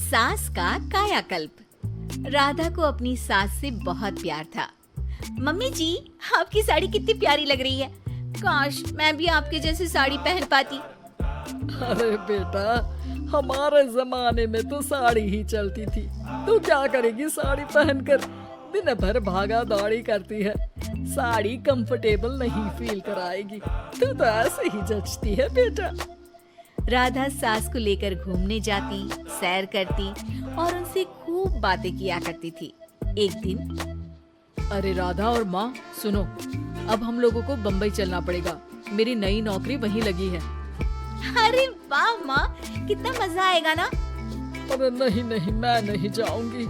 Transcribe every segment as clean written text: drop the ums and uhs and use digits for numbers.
सास का कायाकल्प। राधा को अपनी सास से बहुत प्यार था। मम्मी जी, आपकी साड़ी कितनी प्यारी लग रही है। काश मैं भी आपके जैसी साड़ी पहन पाती। अरे बेटा, हमारे जमाने में तो साड़ी ही चलती थी। तू क्या करेगी साड़ी पहनकर? दिन भर भागा दौड़ी करती है। साड़ी कंफर्टेबल नहीं फील कराएगी। तू तो ऐसे ही जचती है बेटा। राधा सास को लेकर घूमने जाती, सैर करती और उनसे खूब बातें किया करती थी। एक दिन, अरे राधा और माँ सुनो, अब हम लोगों को बम्बई चलना पड़ेगा। मेरी नई नौकरी वहीं लगी है। अरे वाह माँ, कितना मजा आएगा ना। अरे नहीं नहीं, मैं नहीं जाऊंगी।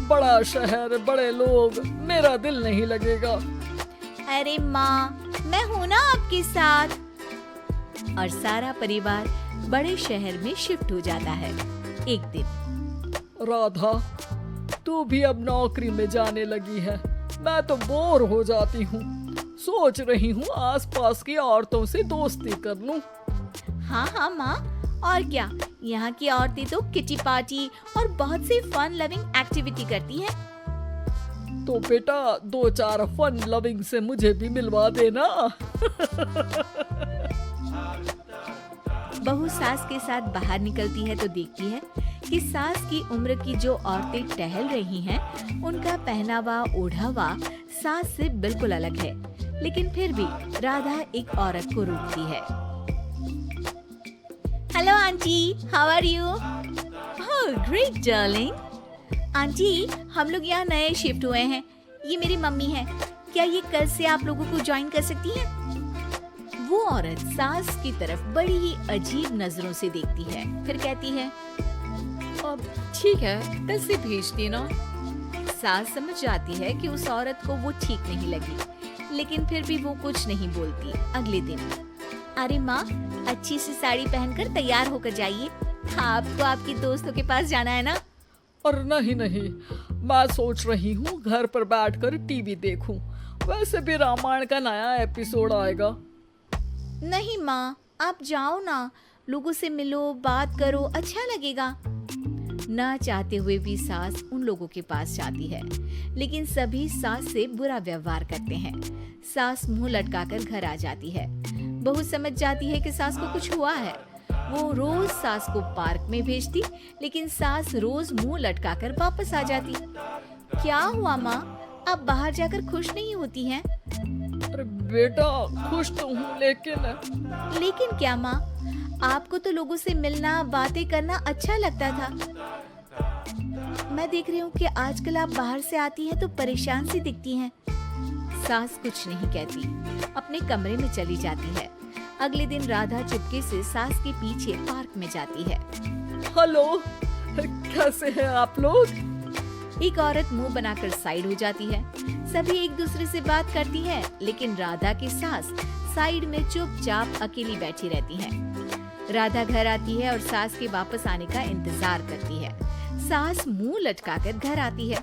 बड़ा शहर, बड़े लोग, मेरा दिल नहीं लगेगा। अरे माँ, मैं हूँ ना आपके साथ। और सारा परिवार बड़े शहर में शिफ्ट हो जाता है। एक दिन, राधा, तू भी अब नौकरी में जाने लगी है। मैं तो बोर हो जाती हूँ। सोच रही हूँ आसपास की औरतों से दोस्ती कर लूं। हाँ हाँ माँ, और क्या, यहाँ की औरतें तो किटी पार्टी और बहुत सी फन लविंग एक्टिविटी करती हैं। तो बेटा 2-4 फन लविंग से मुझे भी मिलवा देना। बहू सास के साथ बाहर निकलती है तो देखती है कि सास की उम्र की जो औरतें टहल रही हैं, उनका पहनावा ओढ़ावा सास से बिल्कुल अलग है। लेकिन फिर भी राधा एक औरत को रोकती है। Hello aunty, how are you? Oh great darling. Aunty, हम लोग यहाँ नए शिफ्ट हुए हैं। ये मेरी मम्मी है। क्या ये कल से आप लोगों को ज्वाइन कर सकती हैं? वो औरत सास की तरफ बड़ी ही अजीब नजरों से देखती है, फिर कहती है, अब ठीक है, कल से भेज देना। सास समझ जाती है कि उस औरत को वो ठीक नहीं लगी, लेकिन फिर भी वो कुछ नहीं बोलती। अगले दिन, अरे माँ, अच्छी सी साड़ी पहनकर तैयार होकर जाइए। आपको आपकी दोस्तों के पास जाना है ना। और नहीं नहीं, मैं सोच रही हूँ घर पर बैठकर टीवी देखूं। वैसे भी रामायण का नया एपिसोड आएगा। नहीं माँ, आप जाओ ना, लोगों से मिलो, बात करो, अच्छा लगेगा। ना चाहते हुए भी सास उन लोगों के पास जाती है, लेकिन सभी सास से बुरा व्यवहार करते हैं। सास मुंह लटकाकर घर आ जाती है। बहू समझ जाती है कि सास को कुछ हुआ है। वो रोज सास को पार्क में भेजती, लेकिन सास रोज मुंह लटकाकर वापस आ जाती। क्या हुआ माँ, आप बाहर जाकर खुश नहीं होती हैं? अरे बेटा, खुश तो हूँ, लेकिन क्या माँ? आपको तो लोगों से मिलना, बातें करना अच्छा लगता था। मैं देख रही हूँ कि आजकल आप बाहर से आती हैं तो परेशान सी दिखती हैं। सास कुछ नहीं कहती, अपने कमरे में चली जाती है। अगले दिन राधा चुपके से सास के पीछे पार्क में जाती है। हेलो, कैसे हैं आप लोग? एक औरत मुंह बनाकर साइड हो जाती है। सभी एक दूसरे से बात करती है, लेकिन राधा की सास साइड में चुपचाप अकेली बैठी रहती है। राधा घर आती है और सास के वापस आने का इंतजार करती है। सास मुंह लटकाकर घर आती है।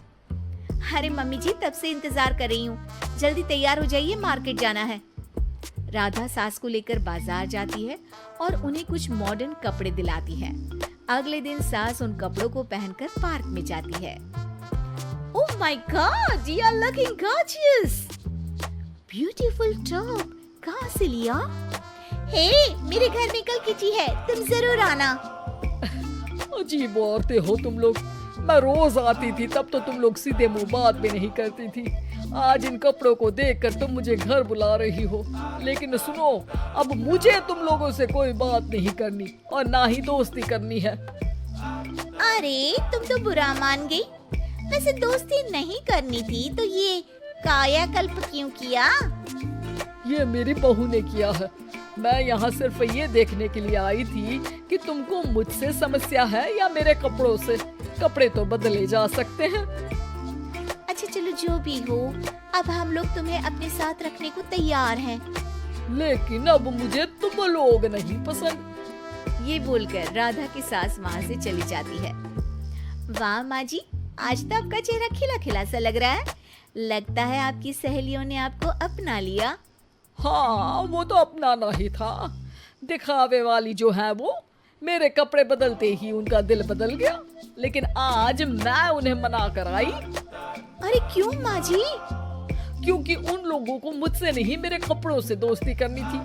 अरे मम्मी जी, तब से इंतजार कर रही हूँ, जल्दी तैयार हो जाइए, मार्केट जाना है। राधा सास को लेकर बाजार जाती है और उन्हें कुछ मॉडर्न कपड़े दिलाती है। अगले दिन सास उन कपड़ों को पहनकर पार्क में जाती है। Oh my God, you are looking gorgeous. Beautiful top. कहाँ से लिया? Hey, मेरे घर में कल किटी है, तुम जरूर आना। अजीब औरतें हो तुम लोग। मैं रोज आती थी, तब तो तुम लोग सीधे मुंह बात भी नहीं करती थी। आज इन कपड़ों को देखकर तुम मुझे घर बुला रही हो। लेकिन सुनो, अब मुझे तुम लोगों से कोई बात नहीं करनी और ना ही दोस्ती करनी है। अरे तुम तो बुरा मान गई। वैसे दोस्ती नहीं करनी थी तो ये कायाकल्प क्यों किया? ये मेरी बहू ने किया है। मैं यहाँ सिर्फ ये देखने के लिए आई थी कि तुमको मुझसे समस्या है या मेरे कपड़ों से। कपड़े तो बदले जा सकते हैं। अच्छा चलो, जो भी हो, अब हम लोग तुम्हें अपने साथ रखने को तैयार हैं। लेकिन अब मुझे तुम लोग नहीं पसंद। ये बोलकर राधा की सास वहाँ से चली जाती है। वाह माँ जी, आज तो आपका चेहरा खिला खिला सा लग रहा है। लगता है आपकी सहेलियों ने आपको अपना लिया। हाँ, वो तो अपनाना ही था। दिखावे वाली जो है वो, मेरे कपड़े बदलते ही उनका दिल बदल गया, लेकिन आज मैं उन्हें मना कर आई अरे क्यों माँ जी? क्योंकि उन लोगों को मुझसे नहीं मेरे कपड़ों से दोस्ती करनी थी।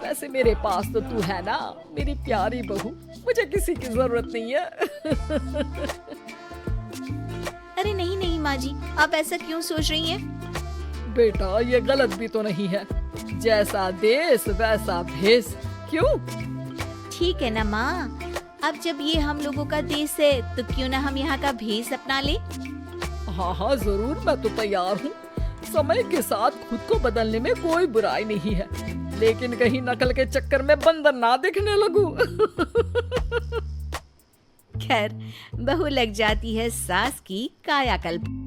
वैसे मेरे पास तो तू है ना, मेरी प्यारी बहू, मुझे किसी की जरूरत नहीं है। अरे नहीं नहीं माँ जी, आप ऐसा क्यों सोच रही हैं? बेटा ये गलत भी तो नहीं है, जैसा देश वैसा भेष, क्यों? ठीक है ना माँ, अब जब ये हम लोगों का देश है तो क्यों ना हम यहाँ का भेष अपना ले। हाँ हाँ जरूर, मैं तो तैयार हूँ। समय के साथ खुद को बदलने में कोई बुराई नहीं है, लेकिन कहीं नकल के चक्कर में बंदर ना दिखने लगूं। खैर, बहू लग जाती है सास की कायाकल्प।